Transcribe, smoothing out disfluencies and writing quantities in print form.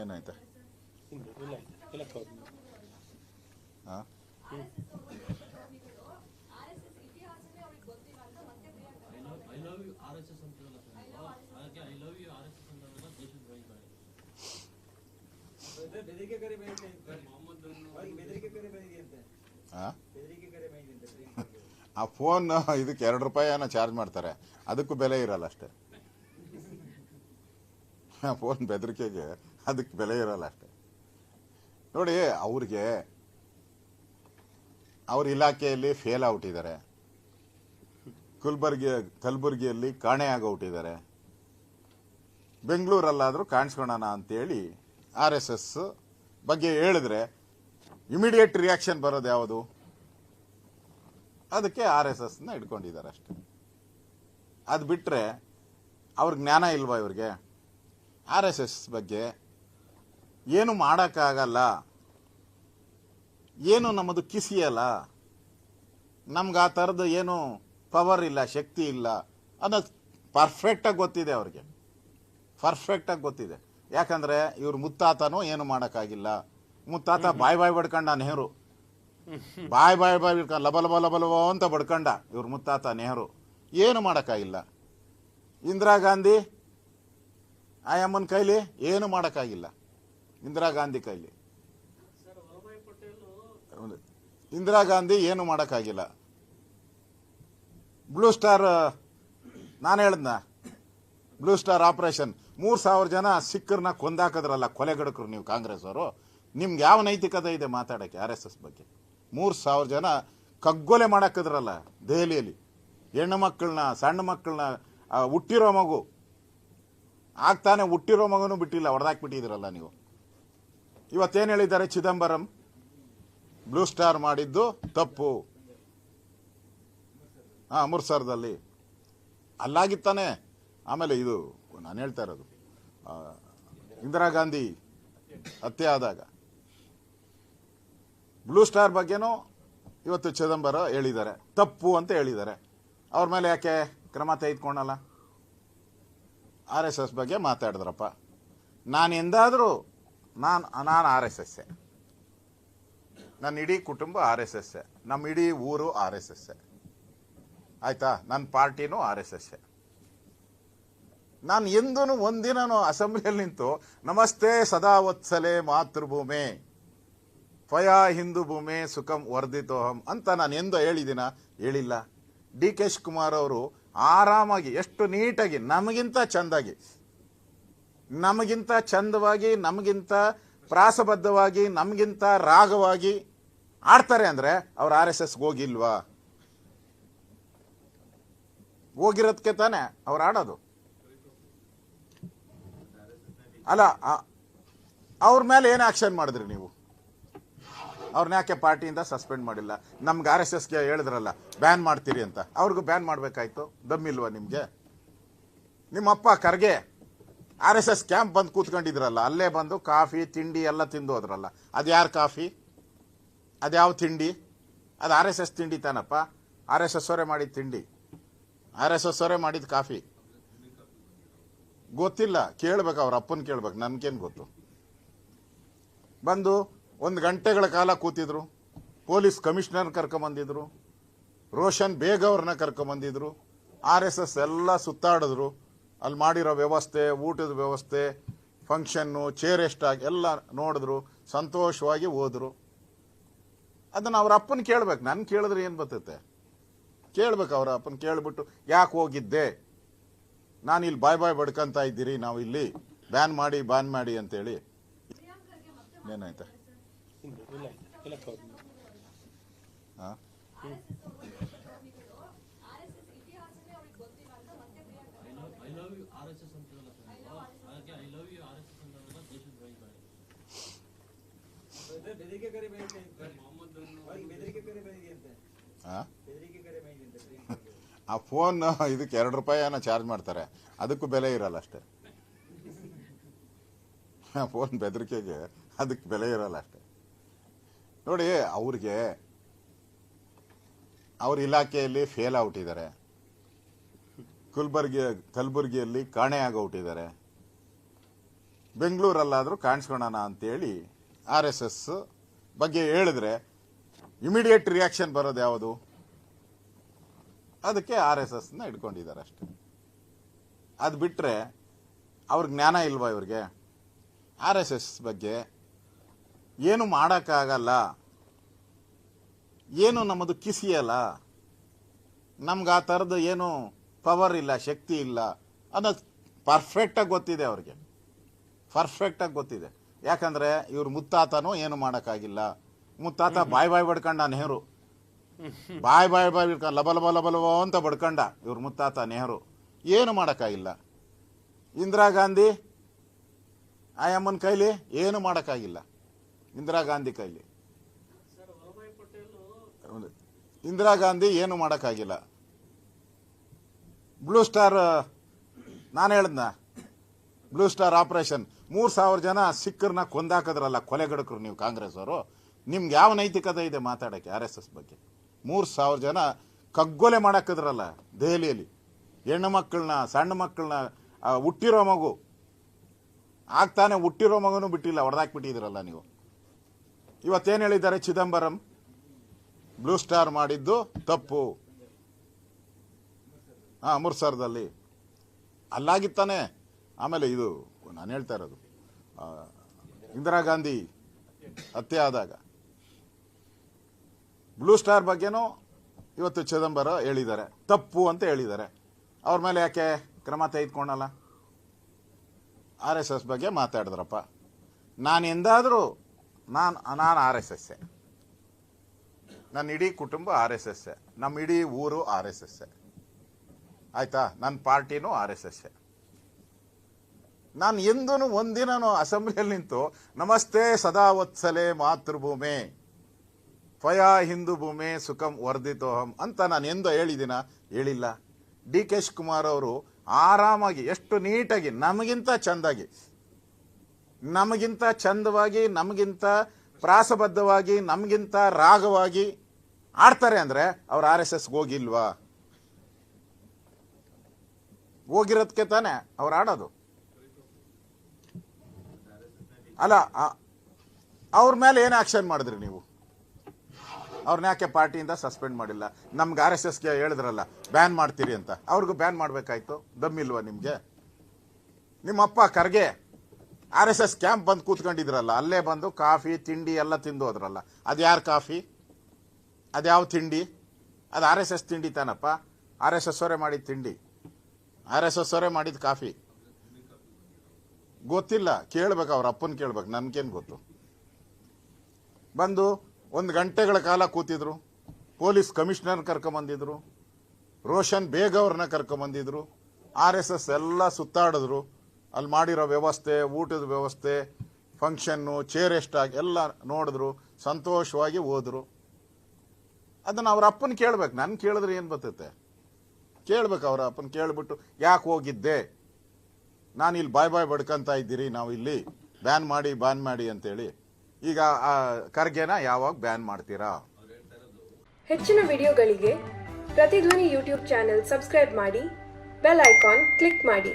ಏನಾಯ್ತಾ ಹಾಂ ಆ ಫೋನ್ ಇದಕ್ಕೆ ₹2 ಚಾರ್ಜ್ ಮಾಡ್ತಾರೆ, ಅದಕ್ಕೂ ಬೆಲೆ ಇರಲ್ಲ ಅಷ್ಟೇ. ಫೋನ್ ಬೆದರಿಕೆಗೆ ಅದಕ್ಕೆ ಬೆಲೆ ಇರಲ್ಲ ಅಷ್ಟೇ. ನೋಡಿ, ಅವ್ರ ಇಲಾಖೆಯಲ್ಲಿ ಫೇಲ್ ಔಟಿದ್ದಾರೆ, ಕಲಬುರಗಿಯಲ್ಲಿ ಕಾಣೆ ಆಗೋಟಿದ್ದಾರೆ, ಬೆಂಗಳೂರಲ್ಲಾದರೂ ಕಾಣಿಸ್ಕೊಳ್ಳೋಣ ಅಂತೇಳಿ RSS ಬಗ್ಗೆ ಹೇಳಿದ್ರೆ ಇಮಿಡಿಯೇಟ್ ರಿಯಾಕ್ಷನ್ ಬರೋದು ಯಾವುದು? ಅದಕ್ಕೆ RSSನ ಇಟ್ಕೊಂಡಿದ್ದಾರೆ ಅಷ್ಟೇ. ಅದು ಬಿಟ್ಟರೆ ಅವ್ರ ಜ್ಞಾನ ಇಲ್ವಾ ಇವ್ರಿಗೆ? RSS ಬಗ್ಗೆ ಏನು ಮಾಡೋಕ್ಕಾಗಲ್ಲ, ಏನು ನಮ್ಮದು ಕಿಸಿಯಲ್ಲ, ನಮ್ಗೆ ಆ ಥರದ್ದು ಏನು ಪವರ್ ಇಲ್ಲ, ಶಕ್ತಿ ಇಲ್ಲ ಅನ್ನೋದು ಪರ್ಫೆಕ್ಟಾಗಿ ಗೊತ್ತಿದೆ ಅವ್ರಿಗೆ, ಪರ್ಫೆಕ್ಟಾಗಿ ಗೊತ್ತಿದೆ. ಯಾಕಂದರೆ ಇವ್ರ ಮುತ್ತಾತನೂ ಏನು ಮಾಡೋಕ್ಕಾಗಿಲ್ಲ. ಮುತ್ತಾತ ಬಾಯ್ ಬಡ್ಕಂಡ ನೆಹರು, ಬಾಯ್ ಬಿಡ್ಕೊಂಡು ಲಬಲಬ ಅಂತ ಬಡ್ಕಂಡ ಇವ್ರ ಮುತ್ತಾತ ನೆಹರು, ಏನು ಮಾಡೋಕ್ಕಾಗಿಲ್ಲ. ಇಂದಿರಾ ಗಾಂಧಿ ಆಯಮ್ಮನ ಕೈಲಿ ಏನು ಮಾಡೋಕ್ಕಾಗಿಲ್ಲ. ಇಂದಿರಾ ಗಾಂಧಿ ಕೈಲಿ ಇಂದಿರಾ ಗಾಂಧಿ ಏನು ಮಾಡೋಕ್ಕಾಗಿಲ್ಲ. ಬ್ಲೂ ಸ್ಟಾರ್, ನಾನು ಹೇಳ್ದ ಬ್ಲೂ ಸ್ಟಾರ್ ಆಪರೇಷನ್, 3,000 ಜನ ಸಿಕ್ಕರನ್ನ ಕೊಂದಾಕಿದ್ರಲ್ಲ ಕೊಲೆಗಡಕರು ನೀವು ಕಾಂಗ್ರೆಸ್ ಅವರು. ನಿಮ್ಗೆ ಯಾವ ನೈತಿಕತೆ ಇದೆ ಮಾತಾಡೋಕ್ಕೆ RSS ಬಗ್ಗೆ? 3,000 ಜನ ಕಗ್ಗೊಲೆ ಮಾಡಾಕಿದ್ರಲ್ಲ ದೆಹಲಿಯಲ್ಲಿ, ಹೆಣ್ಣು ಮಕ್ಕಳನ್ನ, ಸಣ್ಣ ಮಕ್ಕಳನ್ನ, ಹುಟ್ಟಿರೋ ಮಗು ಆಗ್ತಾನೆ ಹುಟ್ಟಿರೋ ಮಗನೂ ಬಿಟ್ಟಿಲ್ಲ, ಹೊಡೆದಾಕ್ಬಿಟ್ಟಿದ್ರಲ್ಲ ನೀವು. ಇವತ್ತೇನು ಹೇಳಿದ್ದಾರೆ? ಚಿದಂಬರಂ ಬ್ಲೂ ಸ್ಟಾರ್ ಮಾಡಿದ್ದು ತಪ್ಪು. ಅಮೃತ್ಸರದಲ್ಲಿ ಅಲ್ಲಾಗಿತ್ತಾನೆ. ಆಮೇಲೆ ಇದು ನಾನು ಹೇಳ್ತಾ ಇರೋದು, ಇಂದಿರಾ ಗಾಂಧಿ ಹತ್ಯೆ ಆದಾಗ ಬ್ಲೂ ಸ್ಟಾರ್ ಬಗ್ಗೆನೂ ಇವತ್ತು ಚಿದಂಬರಂ ಹೇಳಿದ್ದಾರೆ, ತಪ್ಪು ಅಂತ ಹೇಳಿದ್ದಾರೆ. ಅವ್ರ ಮೇಲೆ ಯಾಕೆ ಕ್ರಮ ತೆಗೆದುಕೊಳ್ಳಲ್ಲ? RSS ಬಗ್ಗೆ ಮಾತಾಡಿದ್ರಪ್ಪ. ನಾನು ಎಂದಾದರೂ ನಾನು RSS, ನನ್ನ ಇಡೀ ಕುಟುಂಬ RSS, ನಮ್ಮ ಇಡೀ ಊರು RSS, ಆಯ್ತಾ? ನನ್ನ ಪಾರ್ಟಿನೂ RSS. ನಾನು ಎಂದೂ ಒಂದಿನೂ ಅಸೆಂಬ್ಲಿಯಲ್ಲಿ ನಿಂತು ನಮಸ್ತೆ ಸದಾ ವತ್ಸಲೆ ಮಾತೃಭೂಮೆ ತ್ವಯಾ ಹಿಂದೂ ಭೂಮಿ ಸುಖಂ ವರ್ಧಿತೋಹಂ ಅಂತ ನಾನು ಎಂದು ಹೇಳಿದಿನ? ಹೇಳಿಲ್ಲ. DK ಶಿವಕುಮಾರ್ ಅವರು ಆರಾಮಾಗಿ, ಎಷ್ಟು ನೀಟಾಗಿ, ನಮಗಿಂತ ಚಂದವಾಗಿ, ನಮಗಿಂತ ಪ್ರಾಸಬದ್ಧವಾಗಿ, ನಮಗಿಂತ ರಾಗವಾಗಿ ಆಡ್ತಾರೆ ಅಂದರೆ ಅವ್ರು RSSಗೆ ಹೋಗಿಲ್ವಾ? ಹೋಗಿರೋದಕ್ಕೆ ತಾನೆ ಅವ್ರು ಆಡೋದು. ಅಲ್ಲ, ಅವ್ರ ಮೇಲೆ ಏನು ಆಕ್ಷನ್ ಮಾಡಿದ್ರಿ ನೀವು? ಅವ್ರನ್ನ ಯಾಕೆ ಪಾರ್ಟಿಯಿಂದ ಸಸ್ಪೆಂಡ್ ಮಾಡಿಲ್ಲ? ನಮ್ಗೆ RSSಗೆ ಹೇಳಿದ್ರಲ್ಲ ಬ್ಯಾನ್ ಮಾಡ್ತೀರಿ ಅಂತ, ಅವ್ರಿಗೂ ಬ್ಯಾನ್ ಮಾಡಬೇಕಾಯ್ತು. ದಮ್ಮಿಲ್ವಾ ನಿಮಗೆ? ನಿಮ್ಮಪ್ಪ ಖರ್ಗೆ RSS ಕ್ಯಾಂಪ್ ಬಂದು ಕೂತ್ಕೊಂಡಿದ್ರಲ್ಲ, ಅಲ್ಲೇ ಬಂದು ಕಾಫಿ ತಿಂಡಿ ಎಲ್ಲ ತಿಂದು ಹೋದ್ರಲ್ಲ. ಅದು ಯಾರು ಕಾಫಿ? ಅದು ಯಾವ ತಿಂಡಿ? ಅದು RSS ತಿಂಡಿ ತಾನಪ್ಪ. RSS ಅವರೇ ಮಾಡಿದ ತಿಂಡಿ, RSS ಅವರೇ ಮಾಡಿದ ಕಾಫಿ. ಗೊತ್ತಿಲ್ಲ, ಕೇಳ್ಬೇಕು, ಅವ್ರ ಅಪ್ಪನ ಕೇಳ್ಬೇಕು, ನನ್ಗೇನು ಗೊತ್ತು. ಬಂದು 1 ಗಂಟೆಗಳ ಕಾಲ ಕೂತಿದ್ರು, ಪೊಲೀಸ್ ಕಮಿಷನರ್ ಕರ್ಕೊಂಬಂದಿದ್ರು, ರೋಷನ್ ಬೇಗ್ ಅವ್ರನ್ನ ಕರ್ಕೊಂಬಂದಿದ್ರು, RSS ಎಲ್ಲ ಸುತ್ತಾಡಿದ್ರು. ಅಲ್ಲಿ ಮಾಡಿರೋ ವ್ಯವಸ್ಥೆ, ಊಟದ ವ್ಯವಸ್ಥೆ, ಫಂಕ್ಷನ್ನು, ಚೇರ್ ಎಷ್ಟಾಗಿ ಎಲ್ಲ ನೋಡಿದ್ರು, ಸಂತೋಷವಾಗಿ ಹೋದ್ರು. ಅದನ್ನು ಅವ್ರ ಅಪ್ಪನ ಕೇಳ್ಬೇಕು, ನನ್ನ ಕೇಳಿದ್ರೆ ಏನು ಬರ್ತೈತೆ? ಕೇಳ್ಬೇಕು, ಅವ್ರ ಅಪ್ಪನ ಕೇಳ್ಬಿಟ್ಟು ಯಾಕೆ ಹೋಗಿದ್ದೆ, ನಾನು ಇಲ್ಲಿ ಬಾಯ್ ಬಡ್ಕಂತ ಇದ್ದೀರಿ, ನಾವು ಇಲ್ಲಿ ಬ್ಯಾನ್ ಮಾಡಿ ಅಂತೇಳಿ. ಏನಾಯ್ತಾ? ಹಾಂ, ಆ ಫೋನ್ ಇದಕ್ಕೆ ₹2 ಚಾರ್ಜ್ ಮಾಡ್ತಾರೆ, ಅದಕ್ಕೂ ಬೆಲೆ ಇರಲ್ಲ ಅಷ್ಟೇ. ಫೋನ್ ಬೆದರಿಕೆಗೆ ಅದಕ್ಕೆ ಬೆಲೆ ಇರಲ್ಲ ಅಷ್ಟೇ. ನೋಡಿ, ಅವ್ರ ಇಲಾಖೆಯಲ್ಲಿ ಫೇಲ್ ಔಟಿದ್ದಾರೆ, ಕಲಬುರಗಿಯಲ್ಲಿ ಕಾಣೆ ಆಗೋಟಿದ್ದಾರೆ, ಬೆಂಗಳೂರಲ್ಲಾದರೂ ಕಾಣಿಸ್ಕೊಳ್ಳೋಣ ಅಂತೇಳಿ RSS ಬಗ್ಗೆ ಹೇಳಿದ್ರೆ ಇಮಿಡಿಯೇಟ್ ರಿಯಾಕ್ಷನ್ ಬರೋದು ಯಾವುದು? ಅದಕ್ಕೆ RSSನ ಇಟ್ಕೊಂಡಿದ್ದಾರೆ ಅಷ್ಟೆ. ಅದು ಬಿಟ್ಟರೆ ಅವ್ರಿಗೆ ಜ್ಞಾನ ಇಲ್ವಾ ಇವ್ರಿಗೆ? RSS ಬಗ್ಗೆ ಏನು ಮಾಡೋಕ್ಕಾಗಲ್ಲ, ಏನು ನಮ್ಮದು ಕಿಸಿಯಲ್ಲ, ನಮ್ಗೆ ಆ ಥರದ್ದು ಏನು ಪವರ್ ಇಲ್ಲ, ಶಕ್ತಿ ಇಲ್ಲ ಅನ್ನೋದು ಪರ್ಫೆಕ್ಟಾಗಿ ಗೊತ್ತಿದೆ ಅವ್ರಿಗೆ, ಪರ್ಫೆಕ್ಟಾಗಿ ಗೊತ್ತಿದೆ. ಯಾಕಂದರೆ ಇವ್ರ ಮುತ್ತಾತನೂ ಏನು ಮಾಡೋಕ್ಕಾಗಿಲ್ಲ. ಮುತ್ತಾತ ಬಾಯ್ ಬಡ್ಕಂಡ ನೆಹರು, ಬಾಯ್ ಬಿಡ್ಕೊಂಡು ಲಬಲಬ ಅಂತ ಬಡ್ಕಂಡ ಇವ್ರ ಮುತ್ತಾತ ನೆಹರು. ಏನು ಮಾಡೋಕ್ಕಾಗಿಲ್ಲ. ಇಂದಿರಾ ಗಾಂಧಿ ಆಯಮ್ಮನ ಕೈಲಿ ಏನು ಮಾಡೋಕ್ಕಾಗಿಲ್ಲ. ಇಂದಿರಾ ಗಾಂಧಿ ಕೈಲಿ ಇಂದಿರಾ ಗಾಂಧಿ ಏನು ಮಾಡೋಕ್ಕಾಗಿಲ್ಲ. ಬ್ಲೂ ಸ್ಟಾರ್, ನಾನು ಹೇಳ್ದನ, ಬ್ಲೂ ಸ್ಟಾರ್ ಆಪರೇಷನ್ 3,000 ಜನ ಸಿಕ್ಕರನ್ನ ಕೊಂದಾಕಿದ್ರಲ್ಲ ಕೊಲೆಗಡಕರು ನೀವು ಕಾಂಗ್ರೆಸ್ ಅವರು. ನಿಮ್ಗೆ ಯಾವ ನೈತಿಕತೆ ಇದೆ ಮಾತಾಡೋಕ್ಕೆ RSS ಬಗ್ಗೆ? 3,000 ಜನ ಕಗ್ಗೊಲೆ ಮಾಡಾಕಿದ್ರಲ್ಲ ದೆಹಲಿಯಲ್ಲಿ, ಹೆಣ್ಣು ಮಕ್ಕಳನ್ನ, ಸಣ್ಣ ಮಕ್ಕಳನ್ನ, ಹುಟ್ಟಿರೋ ಮಗು, ಆಗ್ತಾನೆ ಹುಟ್ಟಿರೋ ಮಗನೂ ಬಿಟ್ಟಿಲ್ಲ, ಹೊಡೆದಾಕ್ಬಿಟ್ಟಿದ್ದೀರಲ್ಲ ನೀವು. ಇವತ್ತೇನು ಹೇಳಿದ್ದಾರೆ ಚಿದಂಬರಂ? ಬ್ಲೂ ಸ್ಟಾರ್ ಮಾಡಿದ್ದು ತಪ್ಪು. ಅಮೃತ್ಸರದಲ್ಲಿ ಅಲ್ಲಾಗಿತ್ತಾನೆ. ಆಮೇಲೆ ಇದು ನಾನು ಹೇಳ್ತಾ ಇರೋದು ಇಂದಿರಾ ಗಾಂಧಿ ಹತ್ಯೆ ಆದಾಗ ಬ್ಲೂ ಸ್ಟಾರ್ ಬಗ್ಗೆನೂ ಇವತ್ತು ಚಿದಂಬರ ಹೇಳಿದ್ದಾರೆ, ತಪ್ಪು ಅಂತ ಹೇಳಿದ್ದಾರೆ. ಅವ್ರ ಮೇಲೆ ಯಾಕೆ ಕ್ರಮ ತೆಗೆದುಕೊಳ್ಳಲ್ಲ? RSS ಬಗ್ಗೆ ಮಾತಾಡಿದ್ರಪ್ಪ. ನಾನು ಎಂದಾದರೂ ನಾನು RSS, ನನ್ನ ಇಡೀ ಕುಟುಂಬ RSS, ನಮ್ಮ ಇಡೀ ಊರು RSS, ಆಯ್ತಾ? ನನ್ನ ಪಾರ್ಟಿನೂ RSS. ನಾನು ಎಂದೂ ಒಂದಿನೂ ಅಸೆಂಬ್ಲಿಯಲ್ಲಿ ನಿಂತು ನಮಸ್ತೆ ಸದಾ ವತ್ಸಲೆ ಮಾತೃಭೂಮೆ ಪಯಾ ಹಿಂದೂ ಭೂಮಿ ಸುಖಂ ವರ್ಧಿತೋಹಂ ಅಂತ ನಾನು ಎಂದೋ ಹೇಳಿದಿನ? ಹೇಳಿಲ್ಲ. DK ಶಿವಕುಮಾರ್ ಅವರು ಆರಾಮಾಗಿ, ಎಷ್ಟು ನೀಟಾಗಿ, ನಮಗಿಂತ ಚಂದಾಗಿ, ನಮಗಿಂತ ಚಂದವಾಗಿ, ನಮಗಿಂತ ಪ್ರಾಸಬದ್ಧವಾಗಿ, ನಮಗಿಂತ ರಾಗವಾಗಿ ಆಡ್ತಾರೆ ಅಂದರೆ ಅವ್ರು RSSಗೆ ಹೋಗಿಲ್ವಾ? ಹೋಗಿರೋದಕ್ಕೆ ತಾನೆ ಅವ್ರು ಆಡೋದು. ಅಲ್ಲ, ಅವ್ರ ಮೇಲೆ ಏನು ಆಕ್ಷನ್ ಮಾಡಿದ್ರಿ ನೀವು? ಅವ್ರನ್ನ ಯಾಕೆ ಪಾರ್ಟಿಯಿಂದ ಸಸ್ಪೆಂಡ್ ಮಾಡಿಲ್ಲ? ನಮ್ಗೆ RSSಗೆ ಹೇಳಿದ್ರಲ್ಲ ಬ್ಯಾನ್ ಮಾಡ್ತೀರಿ ಅಂತ, ಅವ್ರಿಗೂ ಬ್ಯಾನ್ ಮಾಡಬೇಕಾಯ್ತು. ದಮ್ಮಿಲ್ವಾ ನಿಮಗೆ? ನಿಮ್ಮಪ್ಪ ಖರ್ಗೆ RSS ಕ್ಯಾಂಪ್ ಬಂದು ಕೂತ್ಕೊಂಡಿದ್ರಲ್ಲ, ಅಲ್ಲೇ ಬಂದು ಕಾಫಿ ತಿಂಡಿ ಎಲ್ಲ ತಿಂದು ಹೋದ್ರಲ್ಲ. ಅದು ಯಾರು ಕಾಫಿ? ಅದ್ಯಾವ ತಿಂಡಿ? ಅದು RSS ತಿಂಡಿ ತಾನಪ್ಪ. RSS ಅವರೇ ಮಾಡಿದ ತಿಂಡಿ, RSS ಅವರೇ ಮಾಡಿದ ಕಾಫಿ. ಗೊತ್ತಿಲ್ಲ, ಕೇಳ್ಬೇಕು, ಅವ್ರ ಅಪ್ಪನ ಕೇಳ್ಬೇಕು, ನನ್ಗೇನು ಗೊತ್ತು. ಬಂದು 1 ಗಂಟೆಗಳ ಕಾಲ ಕೂತಿದ್ರು. ಪೊಲೀಸ್ ಕಮಿಷನರ್ ಕರ್ಕೊಂಬಂದಿದ್ರು, ರೋಷನ್ ಬೇಗ್ ಅವ್ರನ್ನ ಕರ್ಕೊಂಬಂದಿದ್ರು. RSS ಎಲ್ಲ ಸುತ್ತಾಡಿದ್ರು. ಅಲ್ಲಿ ಮಾಡಿರೋ ವ್ಯವಸ್ಥೆ, ಊಟದ ವ್ಯವಸ್ಥೆ, ಫಂಕ್ಷನ್ನು, ಚೇರ್ ಎಷ್ಟಾಗಿ ಎಲ್ಲ ನೋಡಿದ್ರು, ಸಂತೋಷವಾಗಿ ಹೋದ್ರು. ಅದನ್ನು ಅವ್ರ ಅಪ್ಪನ ಕೇಳ್ಬೇಕು, ನನ್ನ ಕೇಳಿದ್ರೆ ಏನು ಬರ್ತೈತೆ? ಕೇಳ್ಬೇಕು, ಅವ್ರ ಅಪ್ಪನ ಕೇಳ್ಬಿಟ್ಟು ಯಾಕೆ ಹೋಗಿದ್ದೆ, ನಾನು ಇಲ್ಲಿ ಬಾಯ್ ಬಡ್ಕಂತ ಇದ್ದೀರಿ, ನಾವು ಇಲ್ಲಿ ಬ್ಯಾನ್ ಮಾಡಿ ಅಂತೇಳಿ. ಈಗ ಖರ್ಗೆನ ಯಾವಾಗ ಬ್ಯಾನ್ ಮಾಡ್ತೀರಾ? ಹೆಚ್ಚಿನ ವಿಡಿಯೋಗಳಿಗೆ ಪ್ರತಿಧ್ವನಿ ಯೂಟ್ಯೂಬ್ ಚಾನೆಲ್ ಸಬ್ಸ್ಕ್ರೈಬ್ ಮಾಡಿ, ಬೆಲ್ ಐಕಾನ್ ಕ್ಲಿಕ್ ಮಾಡಿ.